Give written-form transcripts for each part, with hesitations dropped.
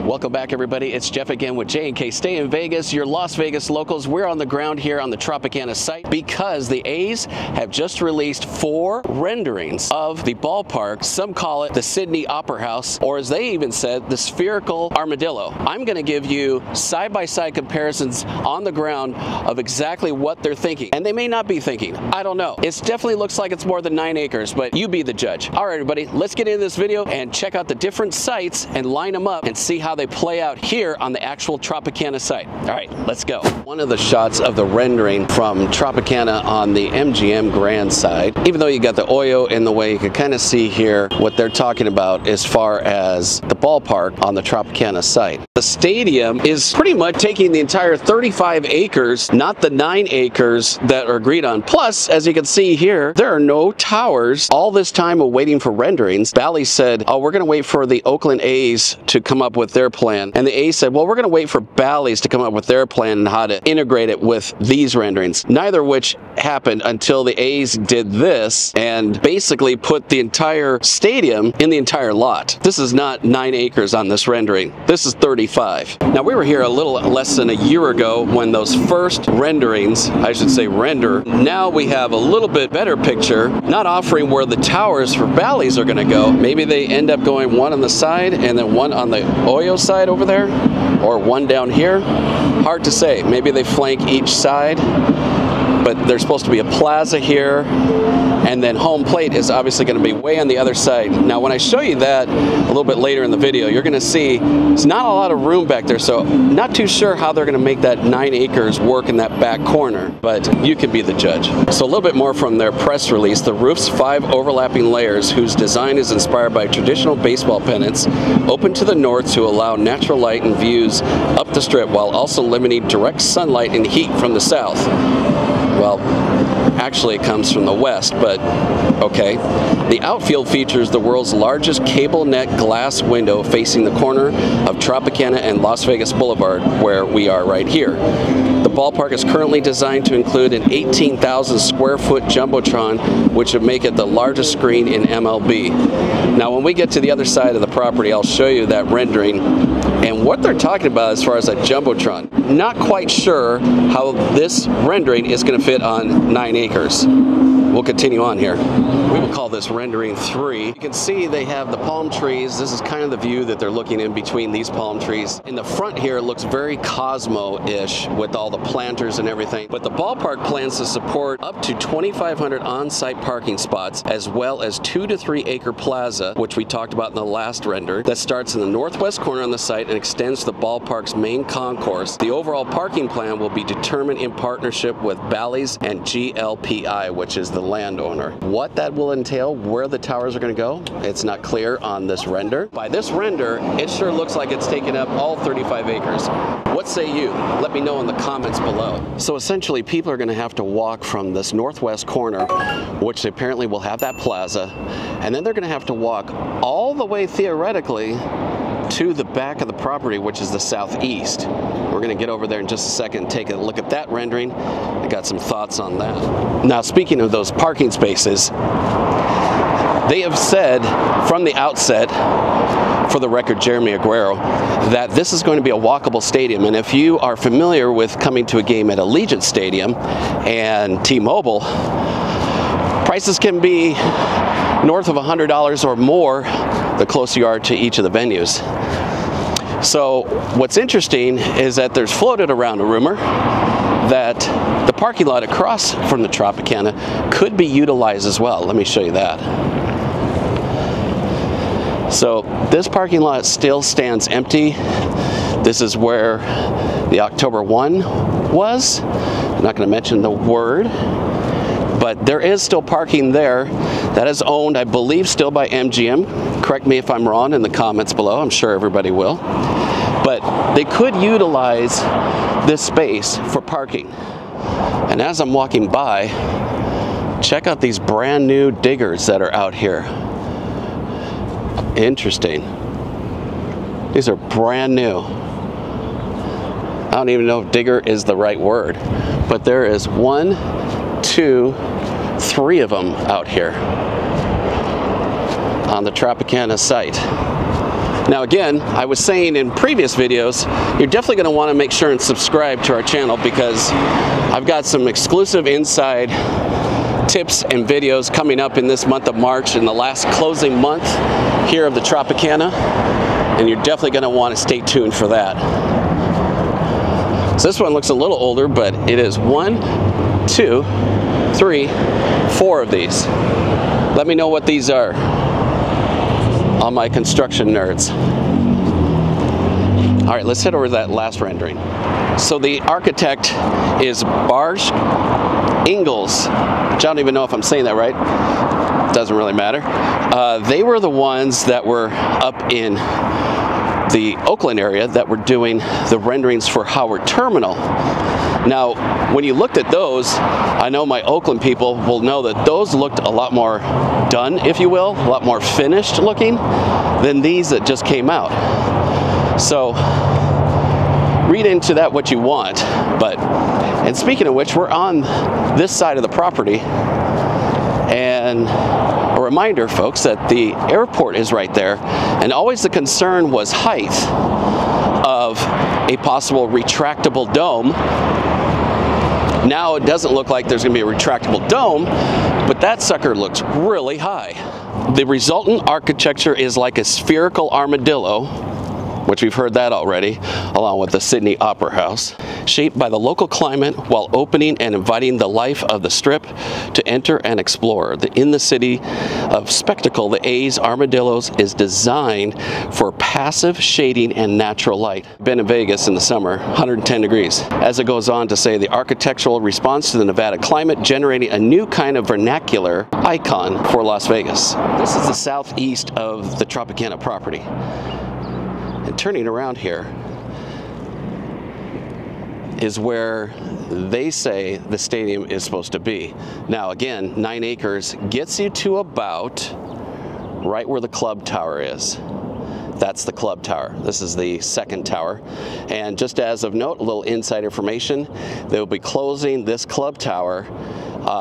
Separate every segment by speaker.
Speaker 1: Welcome back, everybody. It's Jeff again with J&K Stay in Vegas, your Las Vegas locals. We're on the ground here on the Tropicana site because the A's have just released 4 renderings of the ballpark. Some call it the Sydney Opera House, or as they even said, the spherical armadillo. I'm going to give you side-by-side comparisons on the ground of exactly what they're thinking. And they may not be thinking. I don't know. It definitely looks like it's more than 9 acres, but you be the judge. All right, everybody, let's get into this video and check out the different sites and line them up and see how they play out here on the actual Tropicana site. All right, let's go. One of the shots of the rendering from Tropicana on the MGM Grand side, even though you got the Oyo in the way, you can kind of see here what they're talking about as far as the ballpark on the Tropicana site. The stadium is pretty much taking the entire 35 acres, not the 9 acres that are agreed on. Plus, as you can see here, there are no towers. All this time of waiting for renderings, Bally said, oh, we're going to wait for the Oakland A's to come up with their plan. And the A's said, well, we're going to wait for Bally's to come up with their plan and how to integrate it with these renderings. Neither of which happened until the A's did this and basically put the entire stadium in the entire lot. This is not 9 acres on this rendering. This is 35. Now, we were here a little less than a year ago when those first renderings, I should say render, now we have a little bit better picture, not offering where the towers for Bally's are going to go. Maybe they end up going one on the side and then one on the Oyo side over there, or one down here. Hard to say. Maybe they flank each side, but there's supposed to be a plaza here, and then home plate is obviously going to be way on the other side. Now, when I show you that a little bit later in the video, you're going to see there's not a lot of room back there, so not too sure how they're going to make that 9 acres work in that back corner, but you can be the judge. So a little bit more from their press release. The roof's 5 overlapping layers, whose design is inspired by traditional baseball pennants, open to the north to allow natural light and views up the strip, while also limiting direct sunlight and heat from the south. Well, actually it comes from the west, but okay. The outfield features the world's largest cable net glass window facing the corner of Tropicana and Las Vegas Boulevard, where we are right here. The ballpark is currently designed to include an 18,000 square foot jumbotron, which would make it the largest screen in MLB. Now, when we get to the other side of the property, I'll show you that rendering and what they're talking about as far as a jumbotron. Not quite sure how this rendering is going to fit on 9 acres. We'll continue on here. We will call this rendering 3. You can see they have the palm trees. This is kind of the view that they're looking in between these palm trees. In the front here, it looks very Cosmo-ish with all the planters and everything. But the ballpark plans to support up to 2,500 on-site parking spots, as well as 2 to 3 acre plaza, which we talked about in the last render, that starts in the northwest corner on the site and extends to the ballpark's main concourse. The overall parking plan will be determined in partnership with Bally's and GLPI, which is the landowner. What that will entail, where the towers are going to go, it's not clear on this render. By this render, it sure looks like it's taking up all 35 acres. What say you? Let me know in the comments below. So essentially, people are going to have to walk from this northwest corner, which apparently will have that plaza, and then they're going to have to walk all the way, theoretically, to the back of the property, which is the southeast. We're going to get over there in just a second and take a look at that rendering. I got some thoughts on that. Now, speaking of those parking spaces, they have said from the outset, for the record, Jeremy Aguero, that this is going to be a walkable stadium. And if you are familiar with coming to a game at Allegiant Stadium and T-Mobile, prices can be north of $100 or more the closer you are to each of the venues. So what's interesting is that there's floated around a rumor that the parking lot across from the Tropicana could be utilized as well. Let me show you that. So this parking lot still stands empty. This is where the October 1 was. I'm not going to mention the word, but there is still parking there that is owned, I believe, still by MGM. Correct me if I'm wrong in the comments below. I'm sure everybody will. But they could utilize this space for parking. And as I'm walking by, check out these brand new diggers that are out here. Interesting. These are brand new. I don't even know if digger is the right word, but there is 1, 2, 3 of them out here on the Tropicana site. Now again, I was saying in previous videos, you're definitely going to want to make sure and subscribe to our channel because I've got some exclusive inside tips and videos coming up in this month of March, in the last closing month here of the Tropicana, and you're definitely going to want to stay tuned for that. So this one looks a little older, but it is 1, 2, 3, 4 of these. Let me know what these are, all my construction nerds. All right, let's head over to that last rendering. So the architect is Barge Ingalls, which I don't even know if I'm saying that right. Doesn't really matter. They were the ones that were up in the Oakland area that were doing the renderings for Howard Terminal. Now, when you looked at those, I know my Oakland people will know that those looked a lot more done, if you will, a lot more finished looking than these that just came out. So, read into that what you want. And speaking of which, we're on this side of the property, and a reminder, folks, that the airport is right there, and always the concern was height of a possible retractable dome. Now it doesn't look like there's going to be a retractable dome, but that sucker looks really high. The resultant architecture is like a spherical armadillo, which we've heard that already, along with the Sydney Opera House, shaped by the local climate while opening and inviting the life of the Strip to enter and explore. In the city of spectacle, the A's Armadillos is designed for passive shading and natural light. Been in Vegas in the summer, 110 degrees. As it goes on to say, the architectural response to the Nevada climate, generating a new kind of vernacular icon for Las Vegas. This is the southeast of the Tropicana property. And turning around here is where they say the stadium is supposed to be. Now again, 9 acres gets you to about right where the club tower is. That's the club tower. This is the second tower. And just as of note, a little inside information, they'll be closing this club tower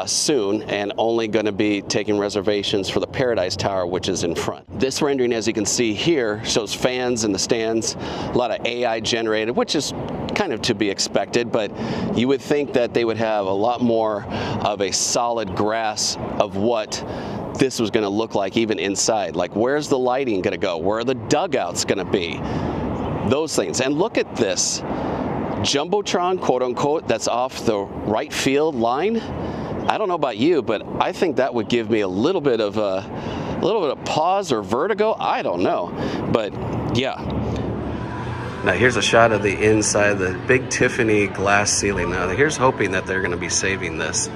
Speaker 1: soon, and only going to be taking reservations for the Paradise Tower, which is in front. This rendering, as you can see here, shows fans in the stands, a lot of AI generated, which is kind of to be expected, but you would think that they would have a lot more of a solid grasp of what this was going to look like even inside. Like, where's the lighting going to go? Where are the dugouts going to be? Those things. And look at this Jumbotron, quote unquote, that's off the right field line. I don't know about you, but I think that would give me a little bit of pause or vertigo. I don't know, but yeah. Now here's a shot of the inside, the big Tiffany glass ceiling. Now here's hoping that they're going to be saving this.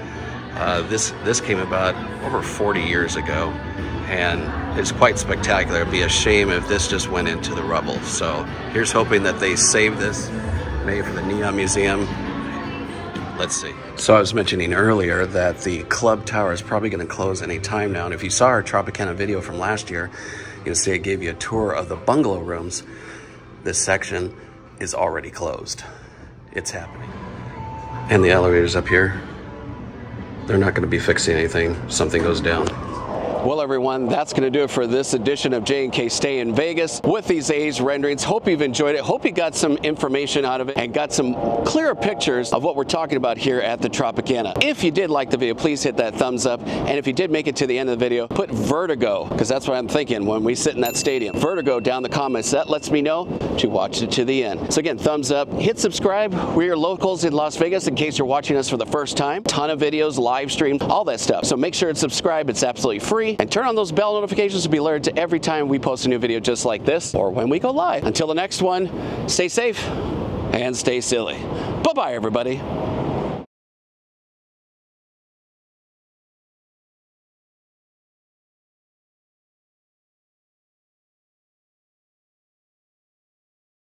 Speaker 1: This came about over 40 years ago, and it's quite spectacular. It'd be a shame if this just went into the rubble. So here's hoping that they save this, maybe for the Neon Museum. Let's see. So I was mentioning earlier that the club tower is probably going to close any time now. And if you saw our Tropicana video from last year, you can see I gave you a tour of the bungalow rooms. This section is already closed. It's happening. And the elevators up here, they're not going to be fixing anything. Something goes down. Well, everyone, that's going to do it for this edition of J&K Stay in Vegas with these A's renderings. Hope you've enjoyed it. Hope you got some information out of it and got some clearer pictures of what we're talking about here at the Tropicana. If you did like the video, please hit that thumbs up. And if you did make it to the end of the video, put vertigo, because that's what I'm thinking when we sit in that stadium. Vertigo down the comments. That lets me know to watch it to the end. So again, thumbs up, hit subscribe. We're locals in Las Vegas in case you're watching us for the first time. Ton of videos, live stream, all that stuff. So make sure to subscribe. It's absolutely free. And turn on those bell notifications to be alerted to every time we post a new video just like this or when we go live. Until the next one, stay safe and stay silly. Bye-bye, everybody.